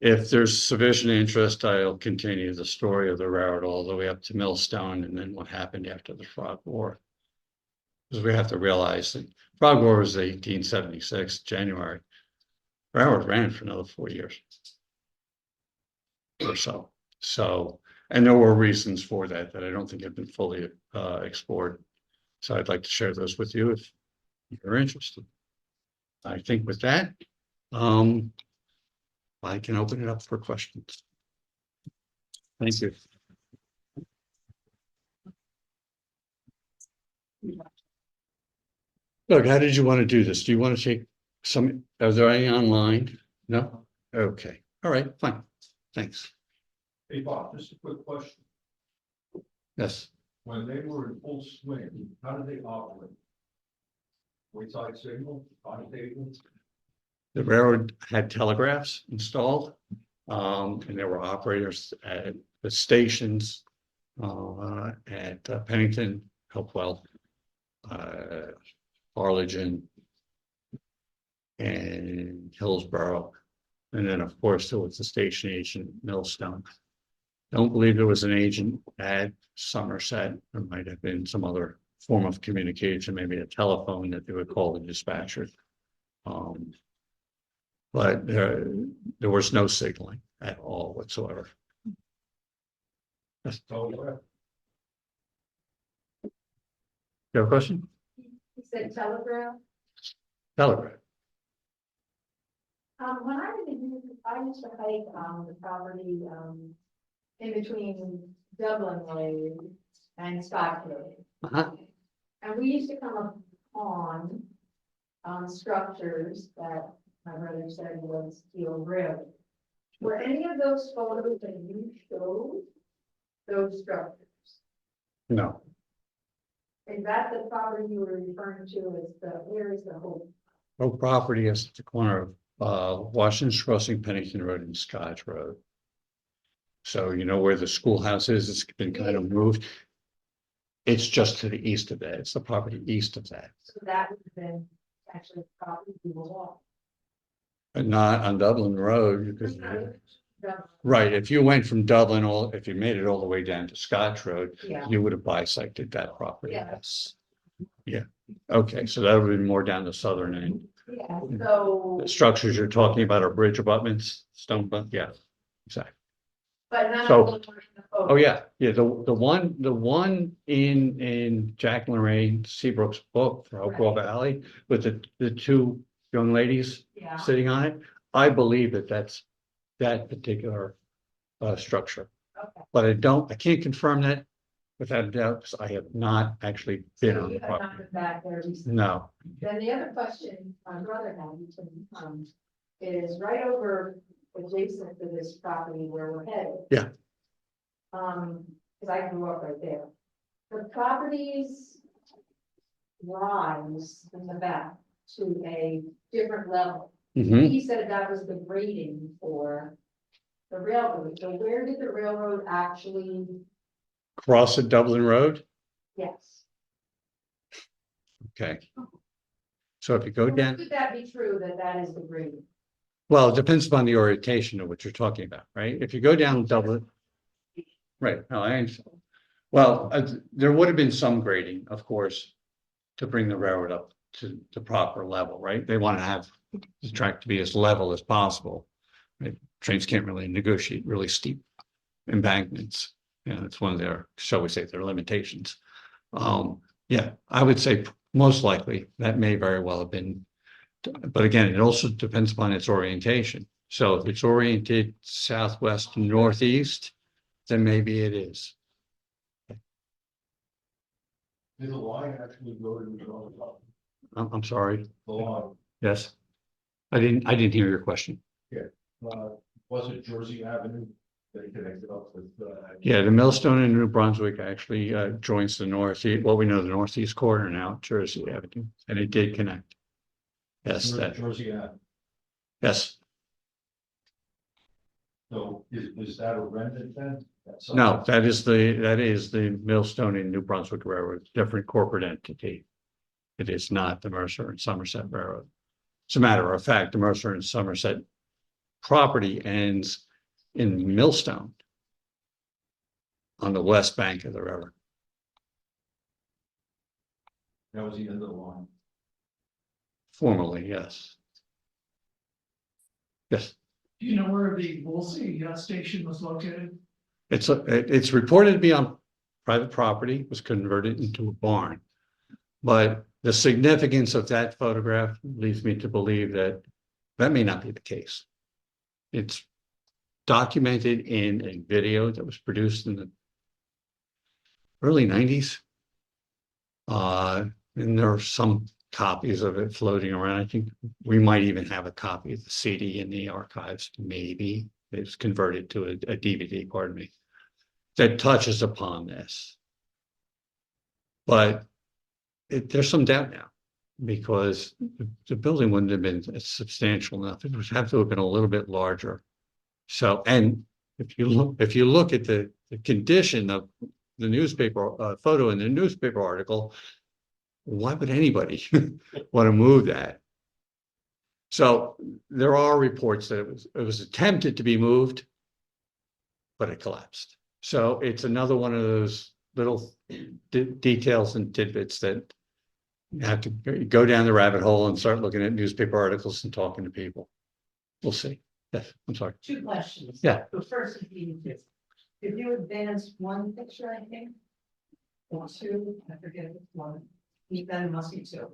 if there's sufficient interest, I'll continue the story of the railroad all the way up to Millstone and then what happened after the Frog War. Because we have to realize that Frog War was 1876, January. Railroad ran for another 4 years or so. So, and there were reasons for that I don't think have been fully explored. So I'd like to share those with you if you're interested. I think with that, I can open it up for questions. Thank you. Look, how did you want to do this? Do you want to take some, are there any online? No? Okay. All right, fine. Thanks. Hey, Bob, just a quick question. Yes. When they were in full swing, how did they operate? Wayside signal, on table? The railroad had telegraphs installed, and there were operators at the stations at Pennington, Hopewell, Harlingen, and Hillsborough. And then, of course, there was the station agent, Millstone. Don't believe there was an agent at Somerset. There might have been some other form of communication, maybe a telephone that they would call the dispatcher. But there was no signaling at all whatsoever. Yes. You have a question? You said telegraph? Telegraph. When I used to hike the property in between Dublin Road and Scott Road. And we used to come upon structures that my brother said was steel rail. Were any of those photos that you showed those structures? No. Is that the property you were referring to as where is the whole? No property is at the corner of Washington's Crossing, Pennington Road and Scotch Road. So you know where the schoolhouse is, it's been kind of moved. It's just to the east of that. It's the property east of that. So that would have been actually the property you were walking. And not on Dublin Road, because right, if you went from Dublin, if you made it all the way down to Scotch Road, Yeah. you would have bisected that property. Yeah. Yes. Yeah. Okay, so that would be more down the southern end. Yeah, so, The structures you're talking about are bridge abutments, stone, but yeah, exactly. but none So- of them are in the photo. Oh, yeah, the one in Jack Lorraine Seabrook's book for Hopewell Valley with the two young ladies Yeah, sitting on it. I believe that's that particular structure, okay. but I can't confirm that without a doubt, because I have not actually been So on you the have not property. been back there recently. No, Then the other question my brother had, is right over adjacent to this property where we're headed. Yeah. Cause I grew up right there. The properties rise in the back to a different level. Mhm. He said that was the grading for the railroad. So where did the railroad actually, Cross at Dublin Road, yes. okay. So if you go down, Could that be true that that is the grading? well, it depends upon the orientation of what you're talking about, right? If you go down Dublin. Right, no, I understand. Well, there would have been some grading, of course, to bring the railroad up to the proper level, right? They want to have the track to be as level as possible. Right? Trains can't really negotiate really steep embankments. You know, it's one of their, shall we say, their limitations. Yeah, I would say most likely that may very well have been, but again, it also depends upon its orientation. So if it's oriented southwest to northeast, then maybe it is. Did the line actually go to the I'm sorry. line? Yes. I didn't hear your question. Was it Jersey Avenue that connected up with? Yeah, the Millstone in New Brunswick actually joins the northeast, what we know the northeast corner now, Jersey Avenue, and it did connect. Yes, that, Jersey Avenue. yes. So is that a remnant then? That's No, that is the Millstone in New Brunswick Railroad, different corporate entity. It is not the Mercer and Somerset Railroad. As a matter of fact, the Mercer and Somerset property ends in Millstone on the west bank of the river. That was the end of the line. Formerly, yes. Yes, Do you know where the Woolsey station was located? it's reported to be on private property, was converted into a barn. But the significance of that photograph leads me to believe that that may not be the case. It's documented in a video that was produced in the early 90s. And there are some copies of it floating around. I think we might even have a copy of the CD in the archives, maybe. It's converted to a DVD, pardon me, that touches upon this. But there's some doubt now, because the building wouldn't have been substantial enough. It would have to have been a little bit larger. So, and if you look at the condition of the newspaper photo in the newspaper article, why would anybody want to move that? So there are reports that it was attempted to be moved, but it collapsed. So it's another one of those little details and tidbits that you have to go down the rabbit hole and start looking at newspaper articles and talking to people. We'll see. Yes, I'm sorry. Two questions. Yeah. The first would be, if you advance one picture, I think, or two, I forget which one, then it must be two.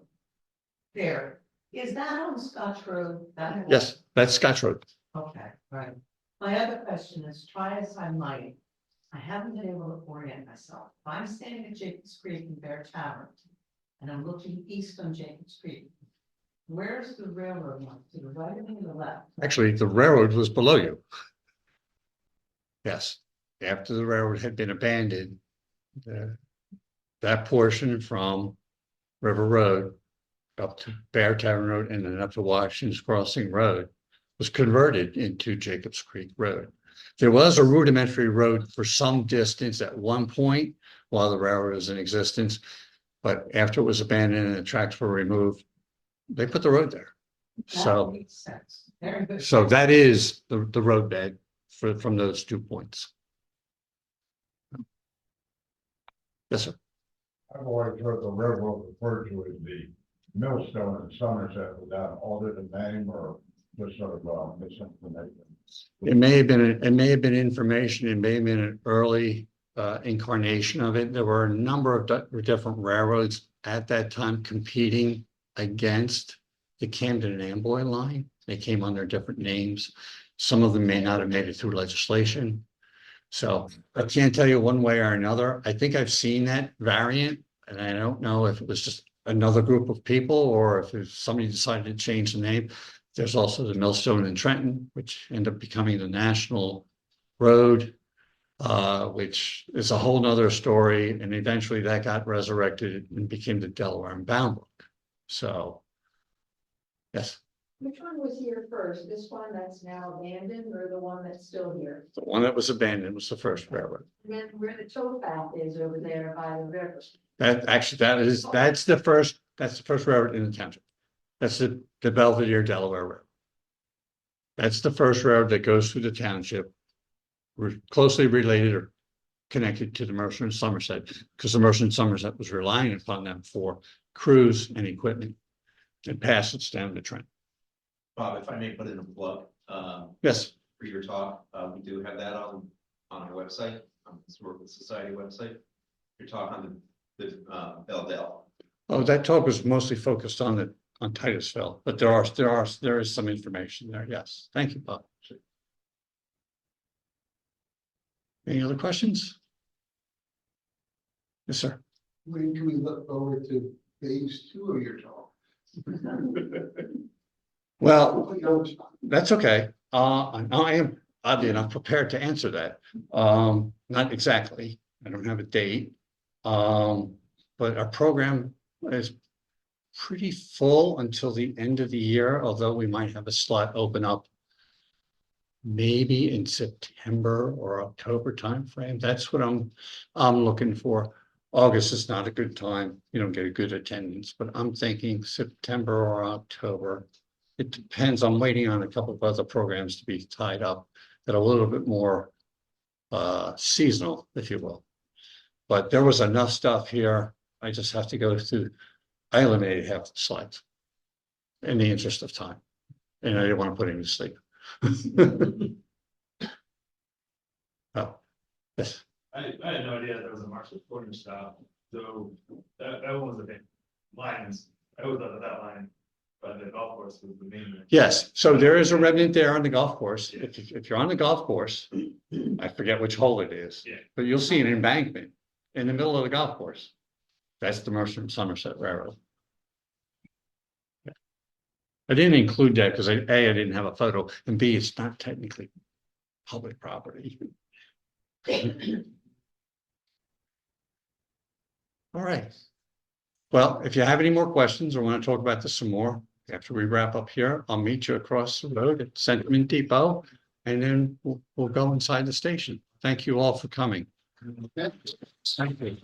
There, is that on Scotch Road? That- Yes, that's Scotch Road. Okay, right. My other question is, try as I might, I haven't been able to orient myself. If I'm standing at Jacobs Creek in Bear Tavern, and I'm looking east on Jacobs Creek, where's the railroad line? To the right or to the left? Actually, the railroad was below you. Yes, after the railroad had been abandoned, that portion from River Road up to Bear Tavern Road and then up to Washington's Crossing Road was converted into Jacobs Creek Road. There was a rudimentary road for some distance at one point while the railroad was in existence, but after it was abandoned and the tracks were removed, they put the road there. That So, makes sense. Very good. so that is the roadbed from those 2 points. Yes, sir. I've always heard the railroad referred to as Millstone and Somerset without altered name or just sort of misinformation? It may have been information, it may have been an early incarnation of it. There were a number of different railroads at that time competing against the Camden and Amboy line. They came under different names. Some of them may not have made it through legislation. So I can't tell you one way or another. I think I've seen that variant, and I don't know if it was just another group of people or if somebody decided to change the name. There's also the Millstone in Trenton, which ended up becoming the national road, which is a whole nother story. And eventually that got resurrected and became the Delaware and Bound Brook. So, yes, Which one was here first? This one that's now abandoned or the one that's still here? the one that was abandoned was the first railroad. And then where the tow path is over there by the river. That's the first railroad in the township. That's the Belvedere Delaware Road. That's the first road that goes through the township. We're closely related or connected to the Mercer and Somerset, because the Mercer and Somerset was relying upon them for crews and equipment. And passes down the Trent. Bob, if I may put in a plug, Yes, for your talk, we do have that on our website, on the Historical Society website. Your talk on the Bell. oh, that talk was mostly focused on Titusville, but there is some information there. Yes, thank you, Bob. Any other questions? Yes, sir. When can we look forward to phase 2 of your talk? Well, that's okay. I am oddly enough prepared to answer that. Not exactly. I don't have a date. But our program is pretty full until the end of the year, although we might have a slot open up maybe in September or October timeframe. That's what I'm looking for. August is not a good time. You don't get a good attendance, but I'm thinking September or October. It depends. I'm waiting on a couple of other programs to be tied up that are a little bit more seasonal, if you will. But there was enough stuff here. I just have to go through. I eliminated half the slides in the interest of time, and I didn't want to put any to sleep. Oh, yes. I had no idea there was a Marshall Corner stop, so that one was a big lines. I was up at that line, but the golf course was the main. Yes, so there is a remnant there on the golf course. If you're on the golf course, I forget which hole it is, Yeah. but you'll see an embankment in the middle of the golf course. That's the Mercer and Somerset Railroad. Yeah. I didn't include that because I didn't have a photo, and B, it's not technically public property. All right. Well, if you have any more questions or want to talk about this some more, after we wrap up here, I'll meet you across the road at Sentiment Depot, and then we'll go inside the station. Thank you all for coming. Okay. Thank you.